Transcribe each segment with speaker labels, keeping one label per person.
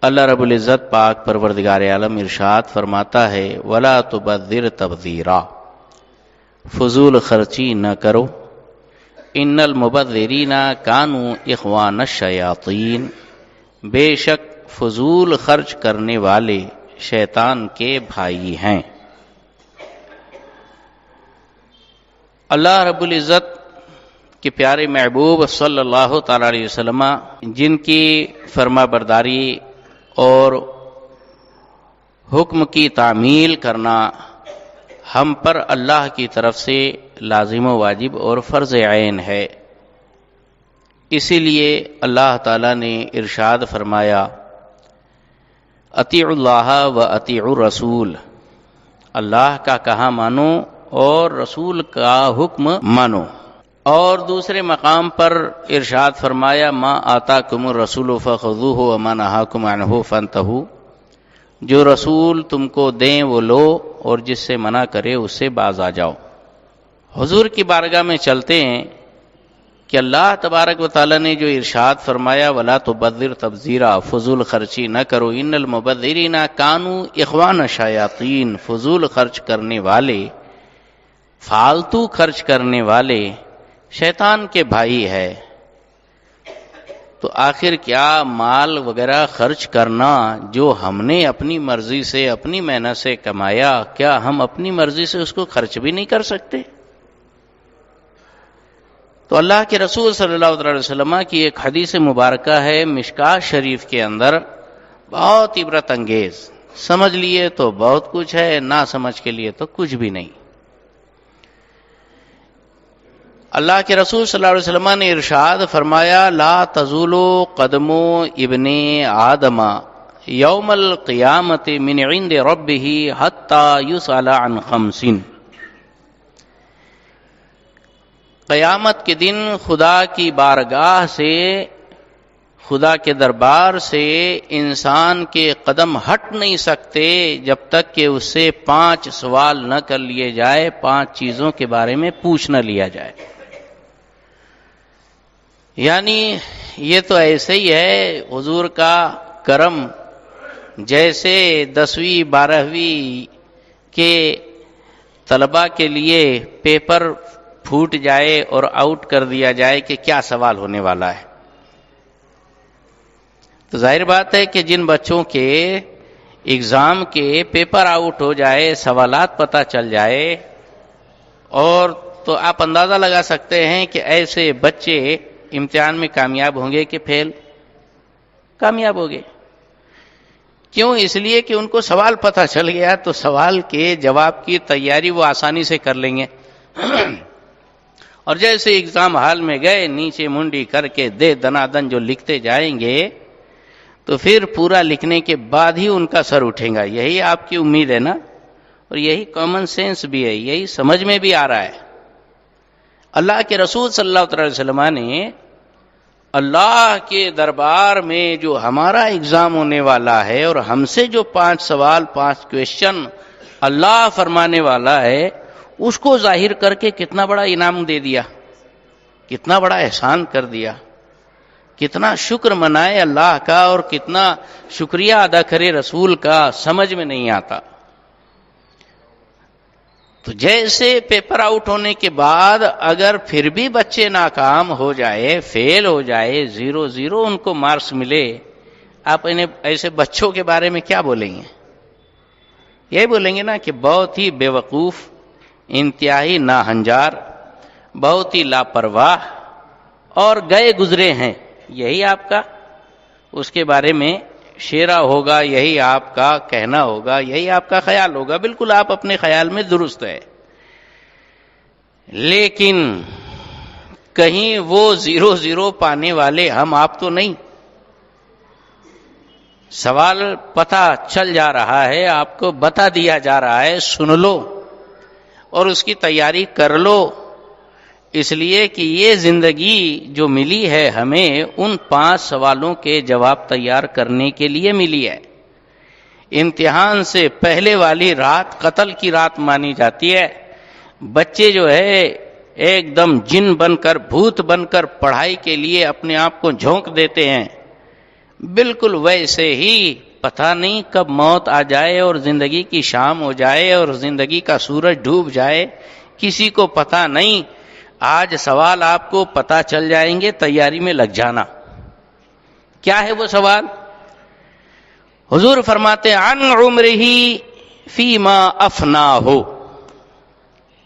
Speaker 1: اللہ رب العزت پاک پروردگار عالم ارشاد فرماتا ہے وَلَا تُبَذِّرْ تَبْذِيرًا، فضول خرچی نہ کرو، ان المبذرین کانوا اخوان الشیاطین، بے شک فضول خرچ کرنے والے شیطان کے بھائی ہیں۔ اللہ رب العزت کے پیارے محبوب صلی اللہ تعالی علیہ وسلم جن کی فرما برداری اور حکم کی تعمیل کرنا ہم پر اللہ کی طرف سے لازم و واجب اور فرض عین ہے، اسی لیے اللہ تعالی نے ارشاد فرمایا اطیعوا اللہ و اطیعوا الرسول، اللہ کا کہا مانو اور رسول کا حکم مانو۔ اور دوسرے مقام پر ارشاد فرمایا ما آتاکم الرسول فخذوہ وما نہاکم عنہ فانتہوا، جو رسول تم کو دیں وہ لو اور جس سے منع کرے اس سے باز آ جاؤ۔ حضور کی بارگاہ میں چلتے ہیں کہ اللہ تبارک و تعالی نے جو ارشاد فرمایا وَلَا تُبَذِّرْ تَبْذِيرًا، فضول خرچی نہ کرو، ان المبذرین کانوا اخوان الشیاطین، فضول خرچ کرنے والے، فالتو خرچ کرنے والے شیطان کے بھائی ہے۔ تو آخر کیا مال وغیرہ خرچ کرنا جو ہم نے اپنی مرضی سے اپنی محنت سے کمایا، کیا ہم اپنی مرضی سے اس کو خرچ بھی نہیں کر سکتے؟ تو اللہ کے رسول صلی اللہ علیہ وسلم کی ایک حدیث مبارکہ ہے مشکات شریف کے اندر، بہت عبرت انگیز، سمجھ لیے تو بہت کچھ ہے، نہ سمجھ کے لیے تو کچھ بھی نہیں۔ اللہ کے رسول صلی اللہ علیہ وسلم نے ارشاد فرمایا لا تزول قدم ابن آدم یوم القیامت من عند ربہ حتی یسأل عن خمس، قیامت کے دن خدا کی بارگاہ سے، خدا کے دربار سے انسان کے قدم ہٹ نہیں سکتے جب تک کہ اس سے 5 سوال نہ کر لیے جائے، 5 چیزوں کے بارے میں پوچھ نہ لیا جائے۔ یعنی یہ تو ایسے ہی ہے حضور کا کرم، جیسے 10ویں 12ویں کے طلباء کے لیے پیپر پھوٹ جائے اور آؤٹ کر دیا جائے کہ کیا سوال ہونے والا ہے۔ تو ظاہر بات ہے کہ جن بچوں کے ایگزام کے پیپر آؤٹ ہو جائے، سوالات پتہ چل جائے، اور تو آپ اندازہ لگا سکتے ہیں کہ ایسے بچے امتحان میں کامیاب ہوں گے کہ فیل؟ کامیاب ہو گئے۔ کیوں؟ اس لیے کہ ان کو سوال پتہ چل گیا، تو سوال کے جواب کی تیاری وہ آسانی سے کر لیں گے۔ اور جیسے ایگزام ہال میں گئے، نیچے منڈی کر کے دے دنادن جو لکھتے جائیں گے، تو پھر پورا لکھنے کے بعد ہی ان کا سر اٹھے گا۔ یہی آپ کی امید ہے نا، اور یہی کامن سینس بھی ہے، یہی سمجھ میں بھی آ رہا ہے۔ اللہ کے رسول صلی اللہ علیہ وسلم نے اللہ کے دربار میں جو ہمارا ایگزام ہونے والا ہے اور ہم سے جو 5 سوال 5 کویشچن اللہ فرمانے والا ہے، اس کو ظاہر کر کے کتنا بڑا انعام دے دیا، کتنا بڑا احسان کر دیا، کتنا شکر منائے اللہ کا اور کتنا شکریہ ادا کرے رسول کا، سمجھ میں نہیں آتا۔ تو جیسے پیپر آؤٹ ہونے کے بعد اگر پھر بھی بچے ناکام ہو جائے، فیل ہو جائے، 0 ان کو مارکس ملے، آپ انہیں ایسے بچوں کے بارے میں کیا بولیں گے؟ یہی بولیں گے نا کہ بہت ہی بے وقوف، انتہائی ناہنجار، بہت ہی لاپرواہ اور گئے گزرے ہیں۔ یہی آپ کا اس کے بارے میں شیرہ ہوگا، یہی آپ کا کہنا ہوگا، یہی آپ کا خیال ہوگا۔ بالکل آپ اپنے خیال میں درست ہے، لیکن کہیں وہ 0 پانے والے ہم آپ تو نہیں۔ سوال پتہ چل جا رہا ہے، آپ کو بتا دیا جا رہا ہے، سن لو اور اس کی تیاری کر لو، اس لیے کہ یہ زندگی جو ملی ہے ہمیں ان 5 سوالوں کے جواب تیار کرنے کے لیے ملی ہے۔ امتحان سے پہلے والی رات قتل کی رات مانی جاتی ہے۔ بچے جو ہے ایک دم جن بن کر، بھوت بن کر پڑھائی کے لیے اپنے آپ کو جھونک دیتے ہیں۔ بالکل ویسے ہی پتہ نہیں کب موت آ جائے اور زندگی کی شام ہو جائے اور زندگی کا سورج ڈوب جائے، کسی کو پتہ نہیں۔ آج سوال آپ کو پتہ چل جائیں گے، تیاری میں لگ جانا۔ کیا ہے وہ سوال؟ حضور فرماتے عن عمرہ فیما افناہ،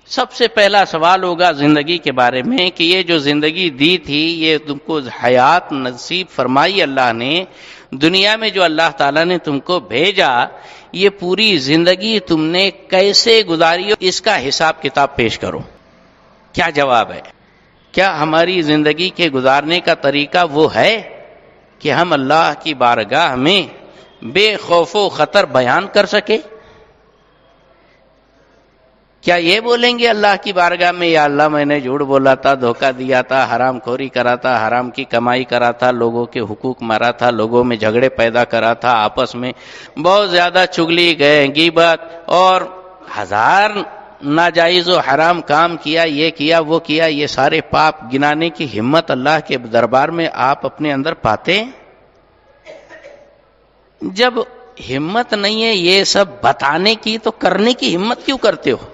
Speaker 1: سب سے پہلا سوال ہوگا زندگی کے بارے میں کہ یہ جو زندگی دی تھی، یہ تم کو حیات نصیب فرمائی اللہ نے، دنیا میں جو اللہ تعالیٰ نے تم کو بھیجا، یہ پوری زندگی تم نے کیسے گزاری، اس کا حساب کتاب پیش کرو۔ کیا جواب ہے؟ کیا ہماری زندگی کے گزارنے کا طریقہ وہ ہے کہ ہم اللہ کی بارگاہ میں بے خوف و خطر بیان کر سکے؟ کیا یہ بولیں گے اللہ کی بارگاہ میں، یا اللہ میں نے جھوٹ بولا تھا، دھوکہ دیا تھا، حرام خوری کرا تھا، حرام کی کمائی کرا تھا، لوگوں کے حقوق مارا تھا، لوگوں میں جھگڑے پیدا کرا تھا، آپس میں بہت زیادہ چگلی غیبت اور ہزار ناجائز و حرام کام کیا، یہ کیا وہ کیا، یہ سارے پاپ گنانے کی ہمت اللہ کے دربار میں آپ اپنے اندر پاتے ہیں؟ جب ہمت نہیں ہے یہ سب بتانے کی تو کرنے کی ہمت کیوں کرتے ہو؟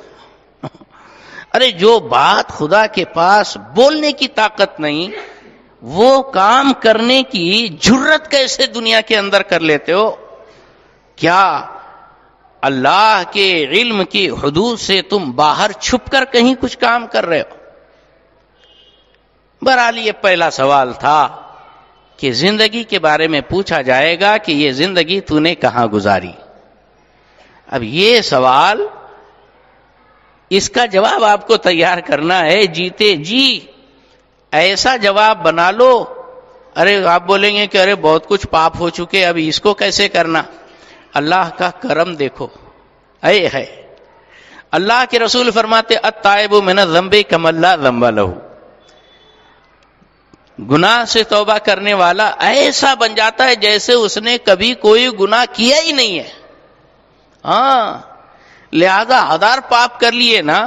Speaker 1: ارے جو بات خدا کے پاس بولنے کی طاقت نہیں، وہ کام کرنے کی جرت کیسے دنیا کے اندر کر لیتے ہو؟ کیا اللہ کے علم کی حدود سے تم باہر چھپ کر کہیں کچھ کام کر رہے ہو؟ بہرحال یہ پہلا سوال تھا کہ زندگی کے بارے میں پوچھا جائے گا کہ یہ زندگی تو نے کہاں گزاری۔ اب یہ سوال، اس کا جواب آپ کو تیار کرنا ہے جیتے جی، ایسا جواب بنا لو۔ ارے آپ بولیں گے کہ ارے بہت کچھ پاپ ہو چکے، اب اس کو کیسے کرنا؟ اللہ کا کرم دیکھو، اے ہے اللہ کے رسول فرماتے التائب من الذنب کمن لا ذنب لہ، گناہ سے توبہ کرنے والا ایسا بن جاتا ہے جیسے اس نے کبھی کوئی گناہ کیا ہی نہیں ہے۔ ہاں، لہذا ہزار پاپ کر لیے نا،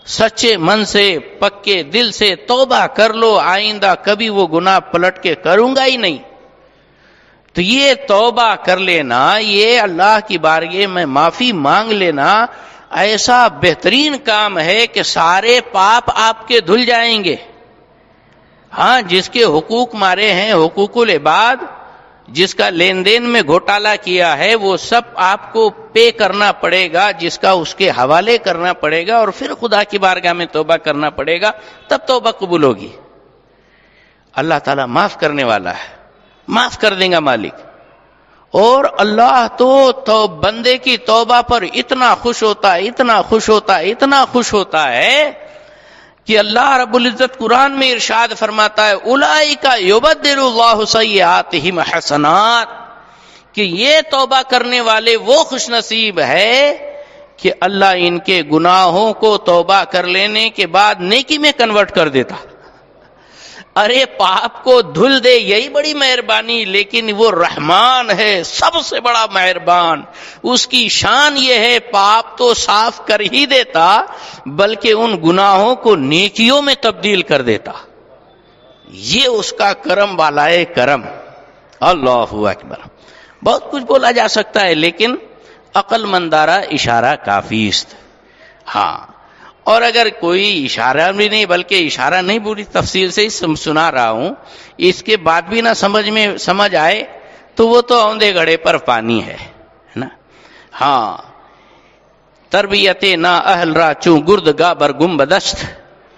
Speaker 1: سچے من سے پکے دل سے توبہ کر لو، آئندہ کبھی وہ گناہ پلٹ کے کروں گا ہی نہیں۔ تو یہ توبہ کر لینا، یہ اللہ کی بارگاہ میں معافی مانگ لینا، ایسا بہترین کام ہے کہ سارے پاپ آپ کے دھل جائیں گے۔ ہاں، جس کے حقوق مارے ہیں، حقوق العباد، جس کا لین دین میں گھوٹالہ کیا ہے، وہ سب آپ کو پے کرنا پڑے گا، جس کا اس کے حوالے کرنا پڑے گا، اور پھر خدا کی بارگاہ میں توبہ کرنا پڑے گا، تب توبہ قبول ہوگی۔ اللہ تعالیٰ معاف کرنے والا ہے، معاف کر دیں گا مالک۔ اور اللہ تو بندے کی توبہ پر اتنا خوش ہوتا ہے، اتنا خوش ہوتا ہے، اتنا خوش ہوتا ہے کہ اللہ رب العزت قرآن میں ارشاد فرماتا ہے اولئک یبدل اللہ سیئاتہم حسنات، کہ یہ توبہ کرنے والے وہ خوش نصیب ہے کہ اللہ ان کے گناہوں کو توبہ کر لینے کے بعد نیکی میں کنورٹ کر دیتا۔ ارے پاپ کو دھل دے یہی بڑی مہربانی، لیکن وہ رحمان ہے، سب سے بڑا مہربان، اس کی شان یہ ہے پاپ تو صاف کر ہی دیتا بلکہ ان گناہوں کو نیکیوں میں تبدیل کر دیتا۔ یہ اس کا کرم بالائے کرم۔ اللہ اکبر۔ بہت کچھ بولا جا سکتا ہے لیکن عقل مندارہ اشارہ کافی است۔ ہاں، اور اگر کوئی اشارہ بھی نہیں، بلکہ اشارہ نہیں پوری تفصیل سے سنا رہا ہوں، اس کے بعد بھی نہ سمجھ آئے تو وہ تو اوندے گھڑے پر پانی ہے نا۔ ہاں، تربیت نا اہل را چوں گردگاہ بر گنبدست،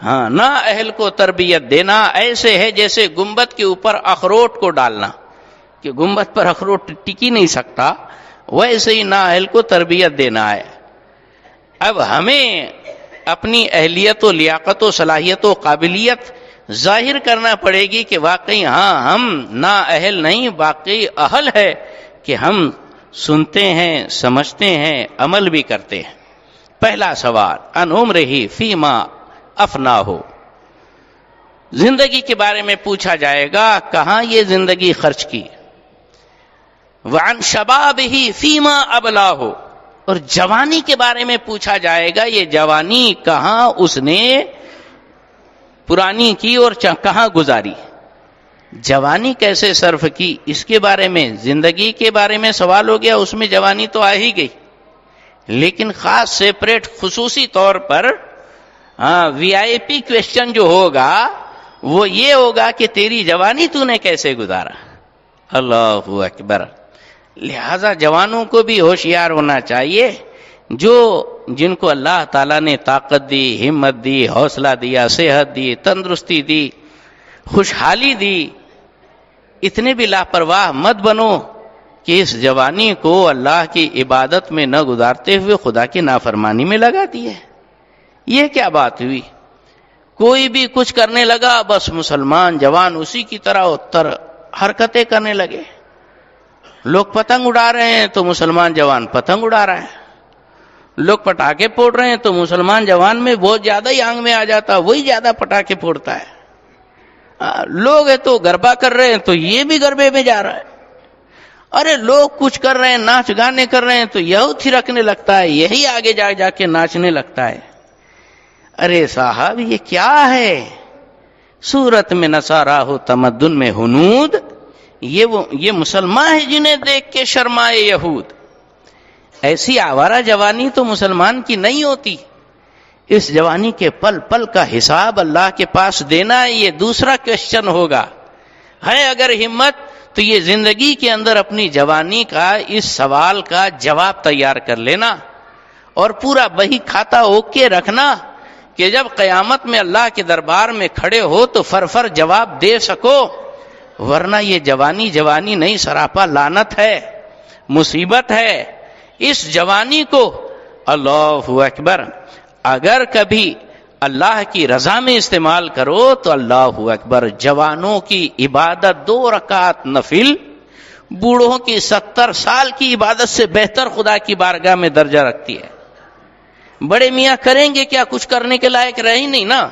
Speaker 1: ہاں، نا اہل کو تربیت دینا ایسے ہے جیسے گنبد کے اوپر اخروٹ کو ڈالنا، کہ گنبد پر اخروٹ ٹک ہی نہیں سکتا، ویسے ہی نا اہل کو تربیت دینا ہے۔ اب ہمیں اپنی اہلیت و لیاقت و صلاحیت و قابلیت ظاہر کرنا پڑے گی کہ واقعی ہاں ہم نا اہل نہیں، واقعی اہل ہے کہ ہم سنتے ہیں، سمجھتے ہیں، عمل بھی کرتے ہیں۔ پہلا سوال ان عمرہ فیما افناہ، زندگی کے بارے میں پوچھا جائے گا کہاں یہ زندگی خرچ کی۔ وعن شبابہ فیما ابلاہ، اور جوانی کے بارے میں پوچھا جائے گا یہ جوانی کہاں اس نے پرانی کی اور کہاں گزاری۔ جوانی کیسے صرف کی اس کے بارے میں، زندگی کے بارے میں سوال ہو گیا، اس میں جوانی تو آ ہی گئی، لیکن خاص سیپریٹ خصوصی طور پر وی آئی پی کویسچن جو ہوگا وہ یہ ہوگا کہ تیری جوانی تو نے کیسے گزارا۔ اللہ اکبر۔ لہذا جوانوں کو بھی ہوشیار ہونا چاہیے، جن کو اللہ تعالیٰ نے طاقت دی، ہمت دی، حوصلہ دیا، صحت دی، تندرستی دی، خوشحالی دی، اتنے بھی لاپرواہ مت بنو کہ اس جوانی کو اللہ کی عبادت میں نہ گزارتے ہوئے خدا کی نافرمانی میں لگا دیے۔ یہ کیا بات ہوئی؟ کوئی بھی کچھ کرنے لگا بس مسلمان جوان اسی کی طرح حرکتیں کرنے لگے۔ لوگ پتنگ اڑا رہے ہیں تو مسلمان جوان پتنگ اڑا رہا ہے، لوگ پٹاخے پھوڑ رہے ہیں تو مسلمان جوان میں بہت زیادہ ہی آنگ میں آ جاتا، وہی زیادہ پٹاخے پھوڑتا ہے۔ لوگ ہے تو گربا کر رہے ہیں تو یہ بھی گربے میں جا رہا ہے۔ ارے لوگ کچھ کر رہے ہیں، ناچ گانے کر رہے ہیں تو یہ تھرکنے لگتا ہے، یہی آگے جا کے ناچنے لگتا ہے۔ ارے صاحب یہ کیا ہے؟ صورت میں نصارہ ہو تمدن میں ہنود، یہ مسلمان ہے جنہیں دیکھ کے شرمائے یہود۔ ایسی آوارہ جوانی تو مسلمان کی نہیں ہوتی۔ اس جوانی کے پل پل کا حساب اللہ کے پاس دینا ہے، یہ دوسرا کویسچن ہوگا۔ ہے اگر ہمت تو یہ زندگی کے اندر اپنی جوانی کا اس سوال کا جواب تیار کر لینا اور پورا بہی کھاتا ہو کے رکھنا کہ جب قیامت میں اللہ کے دربار میں کھڑے ہو تو فر جواب دے سکو، ورنہ یہ جوانی نہیں، سراپا لعنت ہے، مصیبت ہے۔ اس جوانی کو اللہ اکبر اگر کبھی اللہ کی رضا میں استعمال کرو تو اللہ اکبر، جوانوں کی عبادت 2 رکعت نفل بوڑھوں کی 70 سال کی عبادت سے بہتر خدا کی بارگاہ میں درجہ رکھتی ہے۔ بڑے میاں کریں گے کیا؟ کچھ کرنے کے لائق رہ ہی نہیں نا،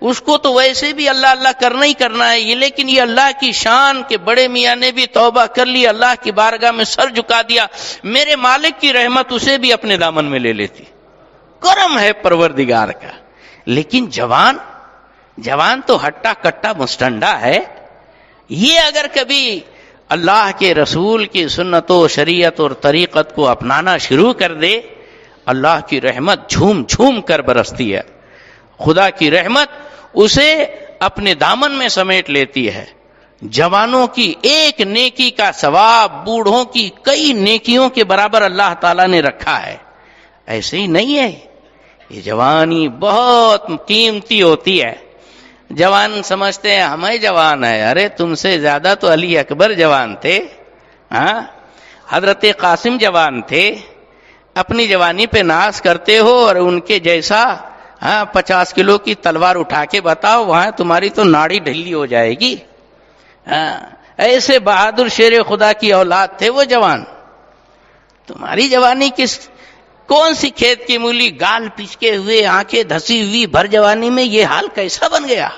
Speaker 1: اس کو تو ویسے بھی اللہ اللہ کرنا ہی کرنا ہے یہ، لیکن یہ اللہ کی شان کہ بڑے میاں نے بھی توبہ کر لی، اللہ کی بارگاہ میں سر جھکا دیا، میرے مالک کی رحمت اسے بھی اپنے دامن میں لے لیتی، کرم ہے پروردگار کا۔ لیکن جوان تو ہٹا کٹا مستنڈا ہے، یہ اگر کبھی اللہ کے رسول کی سنت و شریعت اور طریقت کو اپنانا شروع کر دے، اللہ کی رحمت جھوم جھوم کر برستی ہے، خدا کی رحمت اسے اپنے دامن میں سمیٹ لیتی ہے۔ جوانوں کی ایک نیکی کا ثواب بوڑھوں کی کئی نیکیوں کے برابر اللہ تعالیٰ نے رکھا ہے۔ ایسے ہی نہیں ہے، یہ جوانی بہت قیمتی ہوتی ہے۔ جوان سمجھتے ہیں ہمیں جوان ہے، ارے تم سے زیادہ تو علی اکبر جوان تھے، حضرت قاسم جوان تھے۔ اپنی جوانی پہ ناز کرتے ہو اور ان کے جیسا 50 کلو کی تلوار اٹھا کے بتاؤ، وہاں تمہاری تو ناڑی ڈھلی ہو جائے گی۔ ایسے بہادر شیر خدا کی اولاد تھے وہ جوان۔ تمہاری جوانی کون سی کھیت کی مولی، گال پچکے ہوئے، آنکھیں دھسی ہوئی، بھر جوانی میں یہ حال کیسا بن گیا؟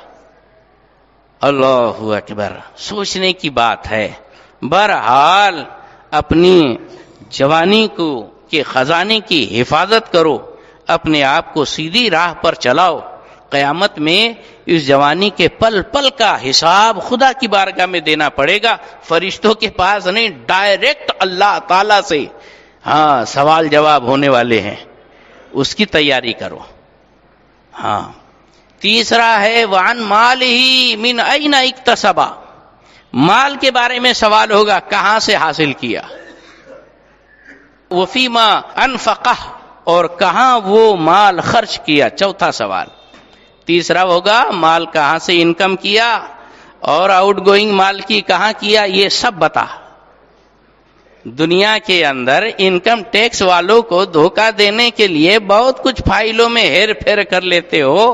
Speaker 1: اللہ اکبر، سوچنے کی بات ہے۔ بہرحال اپنی جوانی کے خزانے کی حفاظت کرو، اپنے آپ کو سیدھی راہ پر چلاؤ، قیامت میں اس جوانی کے پل پل کا حساب خدا کی بارگاہ میں دینا پڑے گا، فرشتوں کے پاس نہیں، ڈائریکٹ اللہ تعالی سے سوال جواب ہونے والے ہیں، اس کی تیاری کرو۔ تیسرا ہے وعن مالہ من این اکتسب، مال کے بارے میں سوال ہوگا، کہاں سے حاصل کیا، وفیما انفقہ، اور کہاں وہ مال خرچ کیا، چوتھا سوال۔ تیسرا ہوگا مال کہاں سے انکم کیا اور آؤٹ گوئنگ مال کی کہاں کیا، یہ سب بتا۔ دنیا کے اندر انکم ٹیکس والوں کو دھوکہ دینے کے لیے بہت کچھ فائلوں میں ہیر پھیر کر لیتے ہو،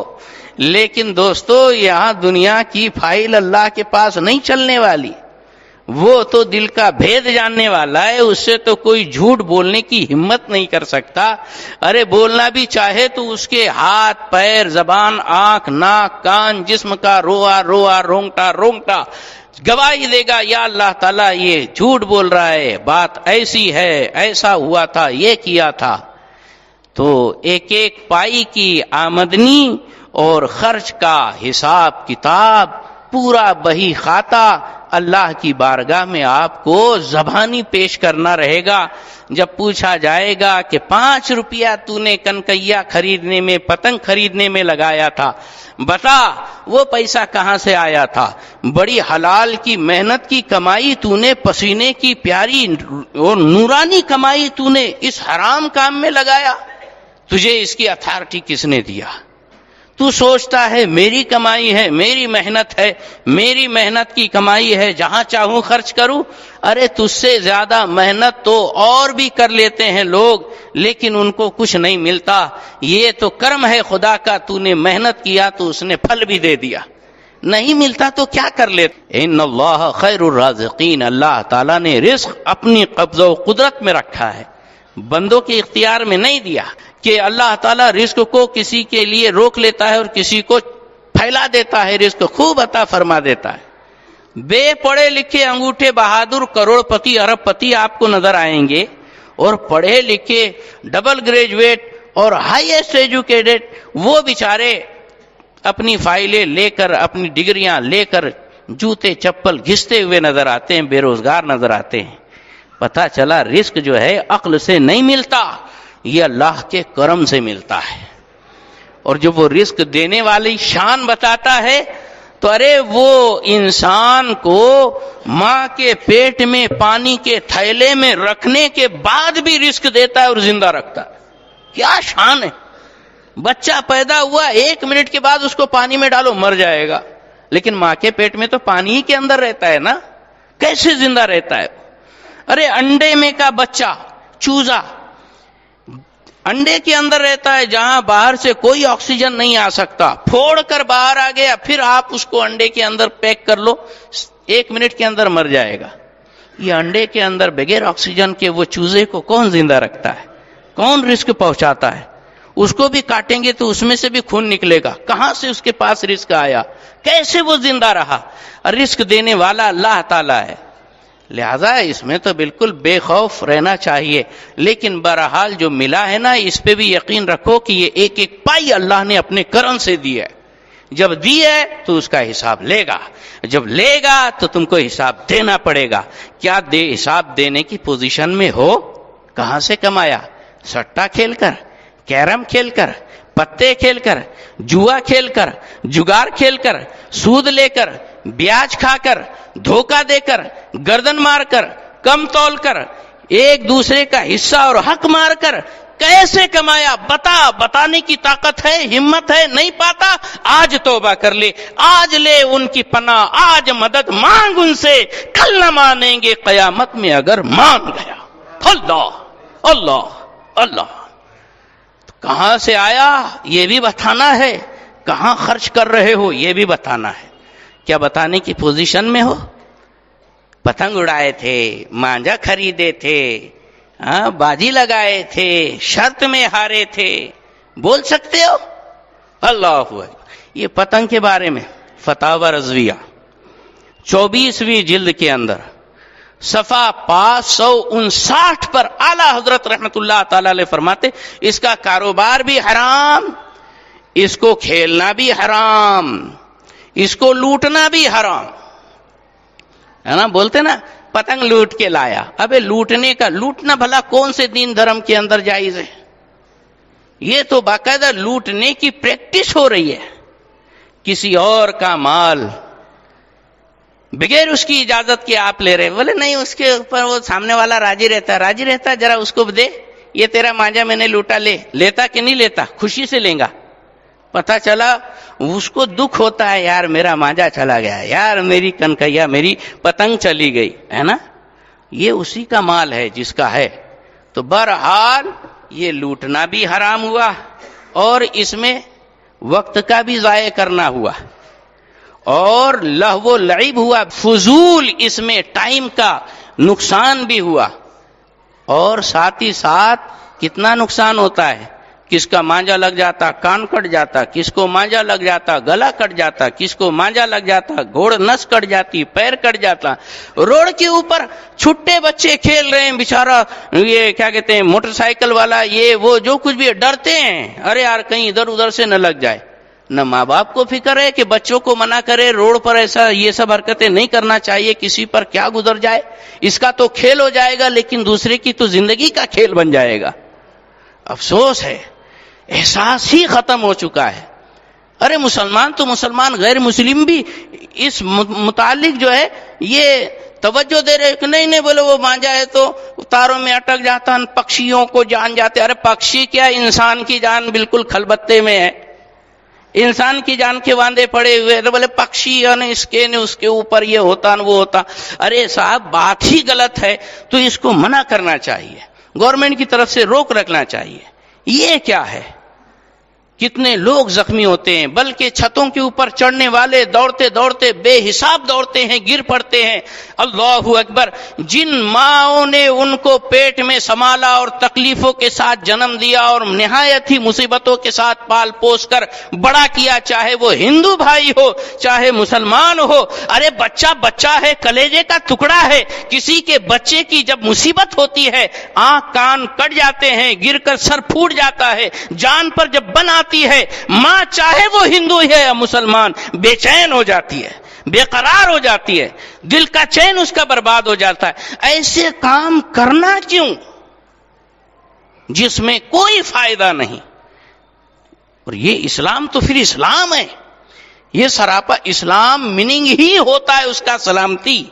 Speaker 1: لیکن دوستو یہاں دنیا کی فائل اللہ کے پاس نہیں چلنے والی، وہ تو دل کا بھید جاننے والا ہے، اس سے تو کوئی جھوٹ بولنے کی ہمت نہیں کر سکتا۔ ارے بولنا بھی چاہے تو اس کے ہاتھ پیر زبان آنکھ ناک کان جسم کا روا رونگٹا گواہی دے گا، یا اللہ تعالیٰ یہ جھوٹ بول رہا ہے، بات ایسی ہے، ایسا ہوا تھا، یہ کیا تھا۔ تو ایک ایک پائی کی آمدنی اور خرچ کا حساب کتاب پورا بہی خاتہ اللہ کی بارگاہ میں آپ کو زبانی پیش کرنا رہے گا. جب پوچھا جائے گا کہ 5 روپیہ تو نے کنکیا خریدنے میں، پتنگ خریدنے میں لگایا تھا، بتا وہ پیسہ کہاں سے آیا تھا؟ بڑی حلال کی محنت کی کمائی تو نے، پسینے کی پیاری اور نورانی کمائی تو نے اس حرام کام میں لگایا. تجھے اس کی اتھارٹی کس نے دیا؟ تو سوچتا ہے میری کمائی ہے، میری محنت ہے، میری محنت کی کمائی ہے، جہاں چاہوں خرچ کروں. ارے تجھ سے زیادہ محنت تو اور بھی کر لیتے ہیں لوگ، لیکن ان کو کچھ نہیں ملتا. یہ تو کرم ہے خدا کا، تو نے محنت کیا تو اس نے پھل بھی دے دیا. نہیں ملتا تو کیا کر لیتے؟ ان اللہ خیر الرازقین، اللہ تعالیٰ نے رزق اپنی قبضہ و قدرت میں رکھا ہے، بندوں کے اختیار میں نہیں دیا کہ اللہ تعالیٰ رزق کو کسی کے لیے روک لیتا ہے اور کسی کو پھیلا دیتا ہے، رزق خوب عطا فرما دیتا ہے. بے پڑھے لکھے انگوٹھے بہادر کروڑ پتی ارب پتی آپ کو نظر آئیں گے، اور پڑھے لکھے ڈبل گریجویٹ اور ہائیسٹ ایجوکیٹڈ وہ بیچارے اپنی فائلیں لے کر، اپنی ڈگریاں لے کر جوتے چپل گھستے ہوئے نظر آتے ہیں، بے روزگار نظر آتے ہیں. پتہ چلا رزق جو ہے عقل سے نہیں ملتا، یہ اللہ کے کرم سے ملتا ہے. اور جب وہ رزق دینے والی شان بتاتا ہے تو ارے وہ انسان کو ماں کے پیٹ میں پانی کے تھیلے میں رکھنے کے بعد بھی رزق دیتا ہے اور زندہ رکھتا ہے. کیا شان ہے! بچہ پیدا ہوا 1 منٹ کے بعد اس کو پانی میں ڈالو مر جائے گا، لیکن ماں کے پیٹ میں تو پانی ہی کے اندر رہتا ہے نا، کیسے زندہ رہتا ہے؟ ارے انڈے میں کا بچہ چوزا انڈے کے اندر رہتا ہے، جہاں باہر سے کوئی آکسیجن نہیں آ سکتا، پھوڑ کر باہر آ گیا، پھر آپ اس کو انڈے کے اندر پیک کر لو، 1 منٹ کے اندر مر جائے گا. یہ انڈے کے اندر بغیر آکسیجن کے وہ چوزے کو کون زندہ رکھتا ہے؟ کون رزق پہنچاتا ہے؟ اس کو بھی کاٹیں گے تو اس میں سے بھی خون نکلے گا. کہاں سے اس کے پاس رزق آیا؟ کیسے وہ زندہ رہا؟ رزق دینے والا اللہ تعالیٰ ہے. لہذا اس میں تو بالکل بے خوف رہنا چاہیے. لیکن بہرحال جو ملا ہے نا، اس پہ بھی یقین رکھو کہ یہ ایک ایک پائی اللہ نے اپنے کرم سے دی ہے. جب دی ہے تو اس کا حساب لے گا، جب لے گا تو تم کو حساب دینا پڑے گا. کیا حساب دینے کی پوزیشن میں ہو؟ کہاں سے کمایا؟ سٹا کھیل کر، کیرم کھیل کر، پتے کھیل کر، جوا کھیل کر، جگار کھیل کر، سود لے کر، بیاج کھا کر، دھوکہ دے کر، گردن مار کر، کم تول کر، ایک دوسرے کا حصہ اور حق مار کر کیسے کمایا؟ بتانے کی طاقت ہے، ہمت ہے؟ نہیں پاتا؟ آج توبہ کر لے، آج لے ان کی پناہ، آج مدد مانگ ان سے. کل نہ مانیں گے قیامت میں اگر مان گیا. اللہ اللہ اللہ. کہاں سے آیا یہ بھی بتانا ہے، کہاں خرچ کر رہے ہو یہ بھی بتانا ہے. کیا بتانے کی پوزیشن میں ہو؟ پتنگ اڑائے تھے، مانجا خریدے تھے، بازی لگائے تھے، شرط میں ہارے تھے، بول سکتے ہو؟ اللہ اکبر. یہ پتنگ کے بارے میں فتاوی رضویہ 24ویں جلد کے اندر صفحہ 559 پر اعلی حضرت رحمت اللہ تعالی علیہ فرماتے اس کا کاروبار بھی حرام، اس کو کھیلنا بھی حرام، اس کو لوٹنا بھی حرام ہے نا. بولتے نا پتنگ لوٹ کے لایا. ابے لوٹنے کا لوٹنا بھلا کون سے دین دھرم کے اندر جائز ہے؟ یہ تو باقاعدہ لوٹنے کی پریکٹس ہو رہی ہے. کسی اور کا مال بغیر اس کی اجازت کے آپ لے رہے. بولے نہیں، اس کے اوپر وہ سامنے والا راضی رہتا ہے، ذرا اس کو دے، یہ تیرا مانجا میں نے لوٹا، لے. لیتا کہ نہیں لیتا؟ خوشی سے لیں گا. پتا چلا اس کو دکھ ہوتا ہے، یار میرا مانجا چلا گیا، یار میری کنکیا، میری پتنگ چلی گئی ہے نا. یہ اسی کا مال ہے جس کا ہے. تو بہرحال یہ لوٹنا بھی حرام ہوا اور اس میں وقت کا بھی ضائع کرنا ہوا اور لہو و لعب ہوا، فضول اس میں ٹائم کا نقصان بھی ہوا. اور ساتھ ہی ساتھ کتنا نقصان ہوتا ہے. کس کا مانجا لگ جاتا کان کٹ جاتا، کس کو مانجا لگ جاتا گلا کٹ جاتا، کس کو مانجا لگ جاتا گھوڑ نس کٹ جاتی، پیر کٹ جاتا. روڈ کے اوپر چھٹے بچے کھیل رہے ہیں، بیچارہ یہ کیا کہتے ہیں موٹر سائیکل والا، یہ وہ جو کچھ بھی ڈرتے ہیں، ارے یار کہیں ادھر ادھر سے نہ لگ جائے. نہ ماں باپ کو فکر ہے کہ بچوں کو منع کرے روڈ پر ایسا یہ سب حرکتیں نہیں کرنا چاہیے، کسی پر کیا گزر جائے، اس کا تو کھیل ہو جائے گا لیکن دوسرے کی تو زندگی کا کھیل بن جائے گا۔ افسوس ہے، احساس ہی ختم ہو چکا ہے۔ ارے مسلمان تو مسلمان، غیر مسلم بھی اس متعلق جو ہے یہ توجہ دے رہے کہ نہیں بولے وہ مانجا ہے تو تاروں میں اٹک جاتا، پکشیوں کو جان جاتے۔ ارے پکشی کیا، انسان کی جان بالکل کھلبتے میں ہے، انسان کی جان کے واندے پڑے ہوئے، بولے پکشی اس کے اوپر یہ ہوتا وہ ہوتا۔ ارے صاحب بات ہی غلط ہے، تو اس کو منع کرنا چاہیے، گورنمنٹ کی طرف سے روک رکھنا چاہیے۔ یہ کیا ہے، کتنے لوگ زخمی ہوتے ہیں، بلکہ چھتوں کے اوپر چڑھنے والے دوڑتے دوڑتے بے حساب دوڑتے ہیں، گر پڑتے ہیں۔ اللہ اکبر، جن ماؤں نے ان کو پیٹ میں سنبھالا اور تکلیفوں کے ساتھ جنم دیا اور نہایت ہی مصیبتوں کے ساتھ پال پوس کر بڑا کیا، چاہے وہ ہندو بھائی ہو چاہے مسلمان ہو، ارے بچہ بچہ ہے، کلیجے کا ٹکڑا ہے۔ کسی کے بچے کی جب مصیبت ہوتی ہے، آنکھ کان کٹ جاتے ہیں، گر کر سر پھوٹ جاتا ہے، جان پر جب بن آتی ہے، ماں چاہے وہ ہندو ہے یا مسلمان بے چین ہو جاتی ہے، بے قرار ہو جاتی ہے، دل کا چین اس کا برباد ہو جاتا ہے۔ ایسے کام کرنا کیوں جس میں کوئی فائدہ نہیں؟ اور یہ اسلام تو پھر اسلام ہے، یہ سراپا اسلام میننگ ہی ہوتا ہے اس کا سلامتی،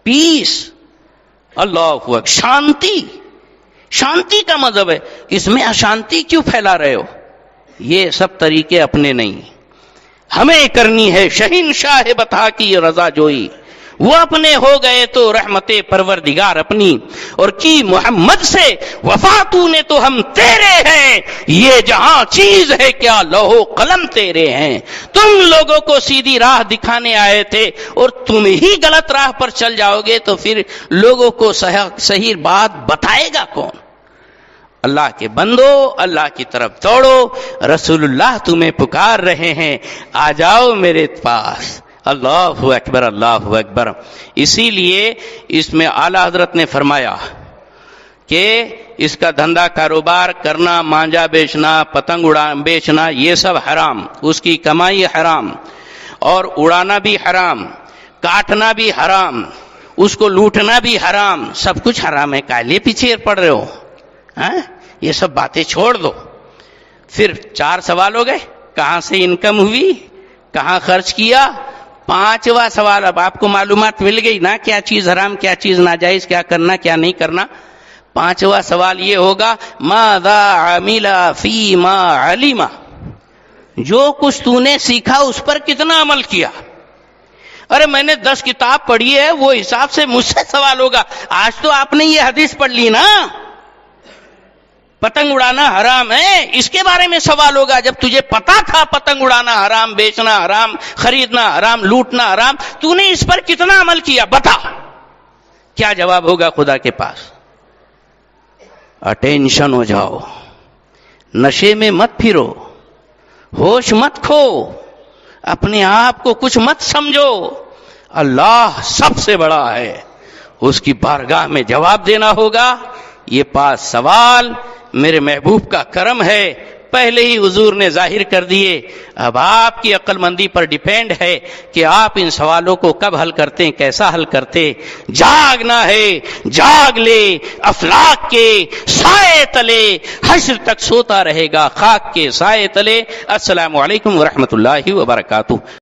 Speaker 1: پیس، اللہ اکبر، شانتی۔ شانتی کا مذہب ہے، اس میں اشانتی کیوں پھیلا رہے ہو؟ یہ سب طریقے اپنے نہیں، ہمیں کرنی ہے شہنشاہ بتا کی رضا جوئی۔ وہ اپنے ہو گئے تو رحمت پروردگار اپنی، اور کی محمد سے وفا تو نے تو ہم تیرے ہیں، یہ جہاں چیز ہے کیا لوح قلم تیرے ہیں۔ تم لوگوں کو سیدھی راہ دکھانے آئے تھے اور تم ہی غلط راہ پر چل جاؤ گے تو پھر لوگوں کو صحیح بات بتائے گا کون؟ اللہ کے بندو، اللہ کی طرف دوڑو، رسول اللہ تمہیں پکار رہے ہیں، آ جاؤ میرے پاس۔ اللہ اکبر، اللہ اکبر۔ اسی لیے اس میں اعلیٰ حضرت نے فرمایا کہ اس کا دھندا کاروبار کرنا، مانجا بیچنا، پتنگ بیچنا، یہ سب حرام، اس کی کمائی حرام، اور اڑانا بھی حرام، کاٹنا بھی حرام، اس کو لوٹنا بھی حرام، سب کچھ حرام ہے۔ کالے پیچھے پڑ رہے ہو؟ یہ سب باتیں چھوڑ دو۔ پھر 4 سوال ہو گئے، کہاں سے انکم ہوئی، کہاں خرچ کیا۔ 5واں سوال، اب آپ کو معلومات مل گئی نا، کیا چیز حرام، کیا چیز ناجائز، کیا کرنا کیا نہیں کرنا۔ 5واں سوال یہ ہوگا، ماذا عمل فیما علم، جو کچھ تو نے سیکھا اس پر کتنا عمل کیا۔ ارے میں نے 10 کتاب پڑھی ہے، وہ حساب سے مجھ سے سوال ہوگا۔ آج تو آپ نے یہ حدیث پڑھ لی نا، پتنگ اڑانا حرام ہے، اس کے بارے میں سوال ہوگا۔ جب تجھے پتا تھا پتنگ اڑانا حرام، بیچنا حرام، خریدنا حرام، لوٹنا حرام، تو نے اس پر کتنا عمل کیا، بتا۔ کیا جواب ہوگا خدا کے پاس؟ اٹینشن ہو جاؤ، نشے میں مت پھرو، ہوش مت کھو، اپنے آپ کو کچھ مت سمجھو۔ اللہ سب سے بڑا ہے، اس کی بارگاہ میں جواب دینا ہوگا۔ یہ 5 سوال میرے محبوب کا کرم ہے، پہلے ہی حضور نے ظاہر کر دیے۔ اب آپ کی عقل مندی پر ڈیپینڈ ہے کہ آپ ان سوالوں کو کب حل کرتے ہیں، کیسا حل کرتے۔ جاگنا ہے، جاگ لے، افلاک کے سائے تلے، حشر تک سوتا رہے گا خاک کے سائے تلے۔ السلام علیکم ورحمۃ اللہ وبرکاتہ۔